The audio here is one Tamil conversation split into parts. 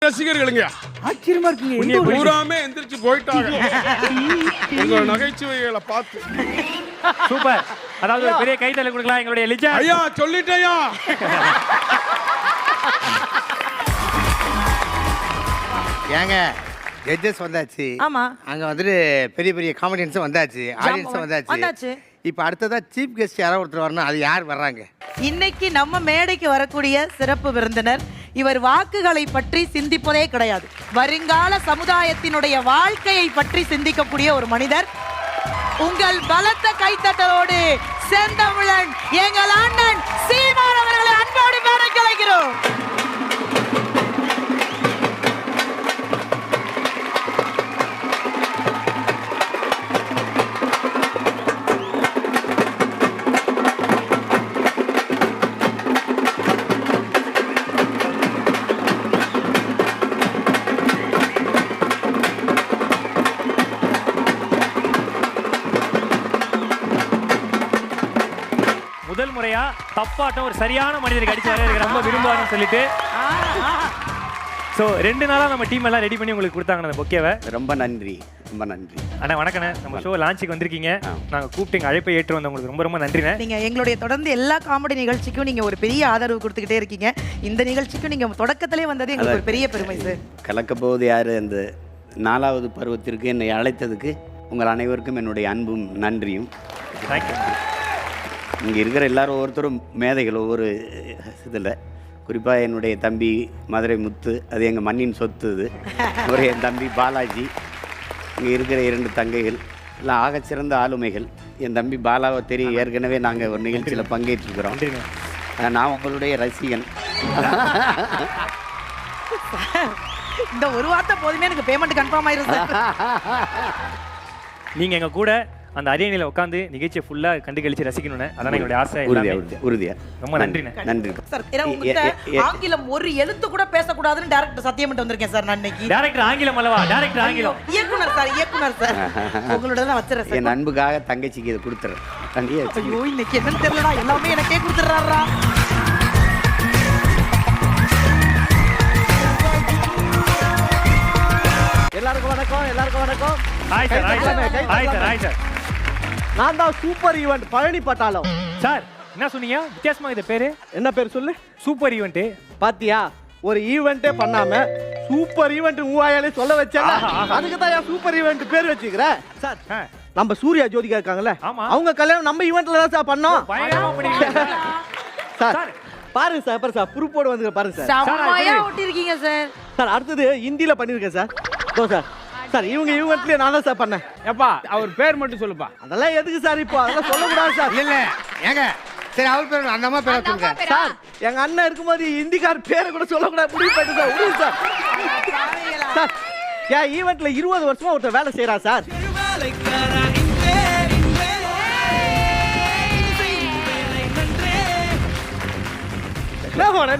ரசிகர்களுங்க. ஆச்சரியமா இருக்குங்க. பூராமே எந்திரிச்சு போயிட்டாங்க உங்க நகைச்சுவைகளை பார்த்து. சூப்பர். அதாவது ஒரு பெரிய கைதட்டல் கொடுக்கலாம் எங்களுடைய லிஜா. ஐயா சொல்லிட்டேயா. ஏங்க ஜட்ஜஸ் வந்தாச்சு. ஆமா. அங்க வந்துட்டு பெரிய பெரிய காமெடியன்ஸும் வந்தாச்சு, ஆடியன்ஸும் வந்தாச்சு. இப்போ அடுத்ததா சீஃப் கெஸ்ட் யாராவது ஒருத்தர் வரணும். அது யார் வர்றாங்க? இன்னைக்கு நம்ம மேடைக்கு வரக்கூடிய சிறப்பு விருந்தினர் இவர் வாக்குகளை பற்றி சிந்திப்பதே கிடையாது. வருங்கால சமுதாயத்தினுடைய வாழ்க்கையை பற்றி சிந்திக்கக்கூடிய ஒரு மனிதர். உங்கள் பலத்த கைத்தட்டலோடு செந்தமிழன் எங்கள் அண்ணன் சீமான் அவர்களை அன்போடு மேடைக்கு அழைக்கிறோம். முதல் முறையா தப்பாட்டம் ஒரு சரியான மனிதருக்கு அடிச்சு வர ரொம்ப விரும்புவாருன்னு சொல்லிட்டு ஸோ 2 நாளா நம்ம டீம் எல்லாம் ரெடி பண்ணி உங்களுக்கு கொடுத்தாங்க அந்த பொக்கேவை. ரொம்ப நன்றி, ரொம்ப நன்றி. அண்ணா வணக்கண்ணே. நம்ம ஷோ லான்ச்சுக்கு வந்திருக்கீங்க. நாங்கள் கூப்பிட்டு எங்கள் அழைப்பை ஏற்று வந்த உங்களுக்கு ரொம்ப ரொம்ப நன்றிண்ணே. நீங்க எங்களுடைய தொடர்ந்து எல்லா காமெடி நிகழ்ச்சிக்கும் நீங்க ஒரு பெரிய ஆதரவு கொடுத்துக்கிட்டே இருக்கீங்க. இந்த நிகழ்ச்சிக்கும் நீங்க தொடக்கத்திலே வந்தது எங்களுக்கு ஒரு பெரிய பெருமை சார். கலக்க போவது யாரு அந்த 4வது பருவத்திற்கு என்னை அழைத்ததுக்கு உங்கள் அனைவருக்கும் என்னுடைய அன்பும் நன்றியும். தேங்க்யூ. இங்கே இருக்கிற எல்லாரும் ஒவ்வொருத்தரும் மேதைகள் ஒவ்வொரு இதில். குறிப்பாக என்னுடைய தம்பி மதுரை முத்து, அது எங்கள் மண்ணின் சொத்து. இது ஒரு என் தம்பி பாலாஜி. இங்கே இருக்கிற 2 தங்கைகள் எல்லாம் ஆகச்சிறந்த ஆளுமைகள். என் தம்பி பாலாவை தெரியும், ஏற்கனவே நாங்கள் ஒரு நிகழ்ச்சியில் பங்கேற்றிருக்கிறோம். நான் உங்களுடைய ரசிகன். இந்த ஒரு வார்த்தை போதுமே எனக்கு பேமெண்ட் கன்ஃபார்ம் ஆயிரும் சார். நீங்கள் எங்கள் கூட அந்த அரியணையில் உட்காந்து நிகழ்ச்சியை ஃபுல்லாக கண்டு கழிச்சு ரசிக்கணும்னு அதான் எங்களுடைய ஆசை. உறுதியா. ரொம்ப நன்றிண்ணே. நன்றி சார். ஆங்கிலம் ஒரு எழுத்து கூட பேசக்கூடாதுன்னு டைரக்டர் சத்தியம் பண்ணிட்டு வந்திருக்கேன் சார். நான் இன்னைக்கு டைரக்டர் ஆங்கிலம் அல்லவா? டைரக்டர் ஆங்கிலம். இயக்குனர் சார். உங்களோட தான் வச்சிரேன் சார். என் அன்புக்காக தங்கச்சிக்கு இதை கொடுத்துறேன். ஐயோ இன்னைக்கு என்னன்னு தெரியலடா, எல்லாமே எனக்கே கொடுத்துறாரா. எல்லாருக்கும் வணக்கம். Hi sir. நான் தான் சூப்பர் ஈவென்ட் பழனி பட்டாளம். சார் என்ன சொன்னீங்க? வித்தியாசமா இது பேரு என்ன பேர் சொல்லு? Super event. பாத்தியா, ஒரு ஈவென்ட்டே பண்ணாம சூப்பர் ஈவென்ட் மூவாயாலே சொல்ல வச்சேன். அதுக்கு தான் சூப்பர் ஈவென்ட் பேர் வச்சுக்கிறேன். சார் நம்ம சூர்யா ஜோதிகா இருக்காங்கல்ல, அவங்க கல்யாணம் நம்ம ஈவென்ட்ல தான் சார் பண்ணோம். சார் பாருங்க சார், பாருங்க சார், புருப்போடு வந்து பாருங்க சார். செம்மையா ஒட்டிருக்கீங்க சார். சார் அடுத்தது ஹிந்தில பண்ணிருக்கேன் சார். சார் சார் இவங்க ஈவென்ட்லயே நான் தான் சார் பண்ணேன். ஏப்பா அவர் பேர் மட்டும் சொல்லுப்பா. அதெல்லாம் எதுக்கு சார் இப்போ? அதெல்லாம் சொல்லக்கூடாது சார். இல்ல ஏங்க, சரி அவர் பேர் அந்த அம்மா பேரை சொல்லுங்க சார். எங்க அண்ணன் இருக்கும்போது ஹிந்திக்கார பேரை கூட சொல்லக்கூடாது முடிவு பண்ணிட்டு சார். விடுங்க சார். சார் என் ஈவென்ட்ல 20 வருஷமா ஒருத்தர் வேலை செய்யறா சார்.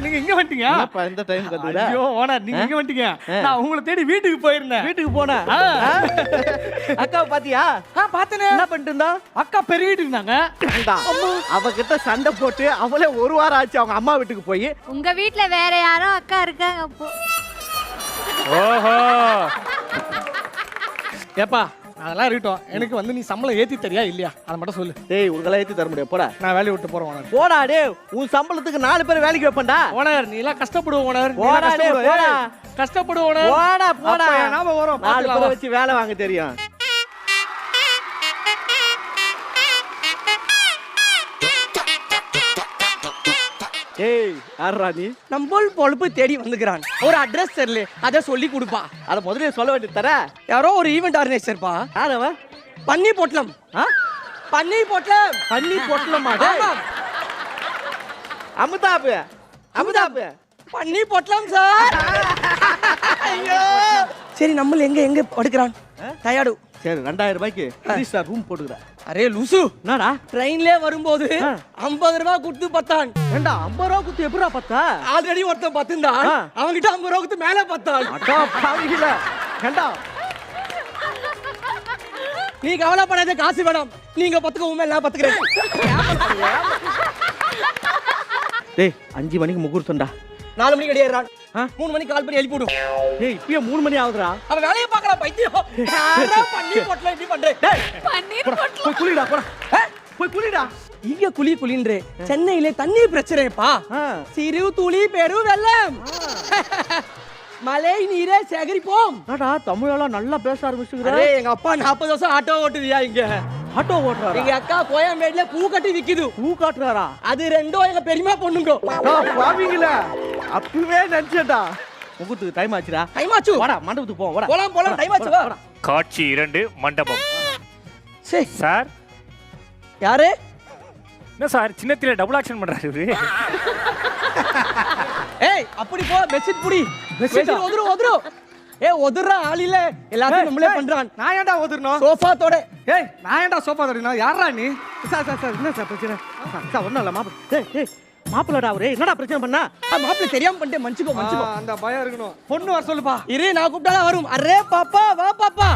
நீங்க இங்க வந்துட்டீங்க. இந்த டைம் கத்துறா. ஐயோ ஓனர் நீங்க இங்க வந்துட்டீங்க. நான் உங்களை தேடி வீட்டுக்கு போயிருந்தேன். வீட்டுக்கு போனேன். அக்கா பாத்தியா? பாத்தனே. என்ன பண்ணிட்டு இருந்தா? அக்கா பெருகிட்டு இருந்தாங்க. அவகிட்ட சண்டை போட்டு அவளே 1 வாரம் ஆச்சு அவங்க அம்மா வீட்டுக்கு போய். உங்க வீட்ல வேற யாரோ அக்கா இருக்காங்க அப்போ. ஓஹோ. ஏப்பா அதெல்லாம் இருக்கட்டும். எனக்கு வந்து நீ சம்பளம் ஏத்தி தரியா இல்லையா அதை மட்டும் சொல்லு. டேய் உங்களை ஏத்தி தர முடியாது, போடா. நான் வேலையை விட்டு போறேன் ஓனர். போடா டேய், உன் சம்பளத்துக்கு 4 பேர் வேலைக்கு வைப்பேன்டா. ஓனர் நீ எல்லாம் கஷ்டப்படுவ ஓனர். போடா டேய், போடா. கஷ்டப்படுவ ஓனர். போடா. நாம வரோம். 4 பேரை வச்சு வேலை வாங்க தெரியும். ஏய் யாரா நீ? நம்ம பொழப்பு தேடி வந்துக்கிறான். ஒரு அட்ரஸ் தெரியல, அதை சொல்லி கொடுப்பா. அத முதல்ல சொல்ல வேண்டியது தர. யாரோ ஒரு ஈவென்ட் ஆர்கனைசர்ப்பா. யாரவ? பன்னி பொட்டலம். பன்னி பொட்டலம். பன்னி பொட்டலமா? அமுதாப்பு. பன்னி பொட்டலம் சார். ஐயோ சரி நம்ம எங்க படுக்கிறான்? டயர்டு. சரி 2000 ரூபாய்க்கு 3 ஸ்டார் ரூம் போட்டுக்கற. அரே லூசு, என்னடா ட்ரெயின்ல வரும்போது 50 ரூபாய் கொடுத்து பத்தான். ஏண்டா 50 ரூபாய் கொடுத்து எப்படிடா பத்தா? ஆல்ரெடி ஒருத்தன் பத்துந்தான், அவன்கிட்ட 50 ரூபாய் கொடுத்து மேல பத்தான். அடா பாவிகளா. ஏண்டா நீ கவலைப்படாத, காசு வேணாம். நீங்க பத்துக்க உண்மை எல்லாம் பத்துக்கிறேன். டேய் 5 மணிக்கு முகூர்த்தம்டா. 4 மணிக்கு கிடையாது 3 மணிக்கு கால் பண்ணி எழுப்பி விடும். ஏய் இப்பயே 3 மணி ஆகுதுடா. அவன் வேலையை பார்க்கறான் பைத்தியம். யாரா பண்ணி போட்ல இப்படி பண்றே? டேய் பன்னீர் போட்ல போய் குளிடா போடா. போய் குளிடா. இங்க குளின்றே. சென்னையில தண்ணீர் பிரச்சனைப்பா. சிறு துளி பெரு வெள்ளம். மழை நீரை சேகரிப்போம். அடா தமிழெல்லாம் நல்லா பேச ஆரம்பிச்சுங்கற. எங்க அப்பா 40 வருஷம் ஆட்டோ ஓட்டுதியா இங்க. ஆட்டோ ஓட்டுறாரா? எங்க அக்கா கோயம்பேடுல பூ கட்டி விக்குது. பூ காட்டுறாரா? அது ரெண்டும் எங்க பெரியமா பொண்ணுங்க. பாவீங்களா? அப்பவே நினைச்சடா. முகத்துக்கு டைம் ஆச்சுடா. டைம் ஆச்சு. வாடா மண்டபத்துக்கு போவோம். வாடா. போலாம் டைம் ஆச்சு வா. காட்சி 2 மண்டபம். சரி சார் யாரு? என்ன சார் சின்னத்தில டபுள் ஆக்ஷன் பண்றாரு இவரு? ஏய் அப்படி போ பெட்ஷீட் புடி. பெட்ஷீட் ஒதுரு. ஏய் ஒதுறா ஆள் இல்ல. எல்லாத்தையும் நம்மளே பண்றான். நான் ஏன்டா ஓதுறணும்? சோஃபா தோட. ஏய் நான் ஏன்டா சோஃபா தரணும்? யாரா நீ? சார் என்ன சார் பிரச்சனை? சார் ஒண்ணும் இல்ல மாப்பிள. ஏய் மாப்பிளடா அவரே என்னடா பிரச்சனை பண்ணா? மாப்பிள தெரியாம பண்ணிட்டே மன்னிச்சுக்கோ. அந்த பயம் இருக்கணும். பொண்ணு வர சொல்லுப்பா. இரு நான் கூப்பிட்டால வரும். அரே பாப்பா வா பாப்பா.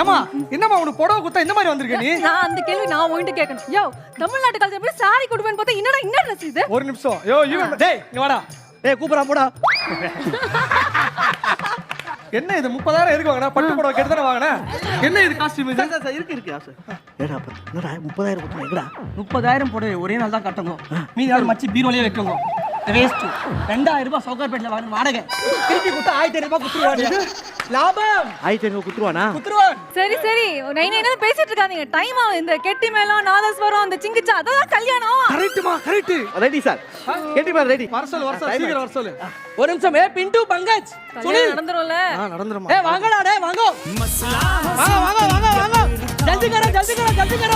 ஏமா என்னம்மா உனக்கு புடவை குத்தா இந்த மாதிரி வந்திருக்க நீ? நான் அந்த கேள்வி நான் உன்கிட்ட கேட்கணும். யோ தமிழ்நாட்டு கல்ச்சர் எப்படி சாரி கொடுப்பேன்னு பார்த்தா என்னடா என்ன ட்ரெஸ் இது? ஒரு நிமிஷம். யோ இவன் டேய் இங்க வாடா. டேய் கூப்பிடா போடா. என்ன இது 30,000 எதுக்கு வாங்குனா? பட்டு புடவை கேட்டு தானே வாங்குனா? என்ன இது காஸ்டியூம் இது? சார் இருக்கு சார். ஏடா என்னடா 30,000 கொடுத்தா எங்கடா? 30,000 போடு ஒரே நாள் தான் கட்டணும். மீதி நாள் மச்சி பீரோலயே வைக்கணும். வேஸ்ட். 2000 ரூபாய் சவுகார்பேட்ல வாங்க வாடகை. திருப்பி கொடுத்தா 1500 ரூபாய் குத்துருவாங்க. லாபம் 1500 குத்துருவானா? குத்துருவான். சரி நைனா பேசிட்டு இருக்காதீங்க. டைம் ஆகும். இந்த கெட்டி மேளம் நாதஸ்வரம் அந்த சிங்கிச்சா அதான் கல்யாணம். கரெக்ட். Ready sir. கெட்டி மேல ரெடி. வர சொல்லு சீக்கிரம் வர சொல்லு. ஒரு நிமிஷம். பிண்டு பங்கஜ் சுனில் நடந்துரும்ல? நடந்துருமா? வாங்கடா டேய் வாங்க. வாங்க. ஜல்தி கரோ.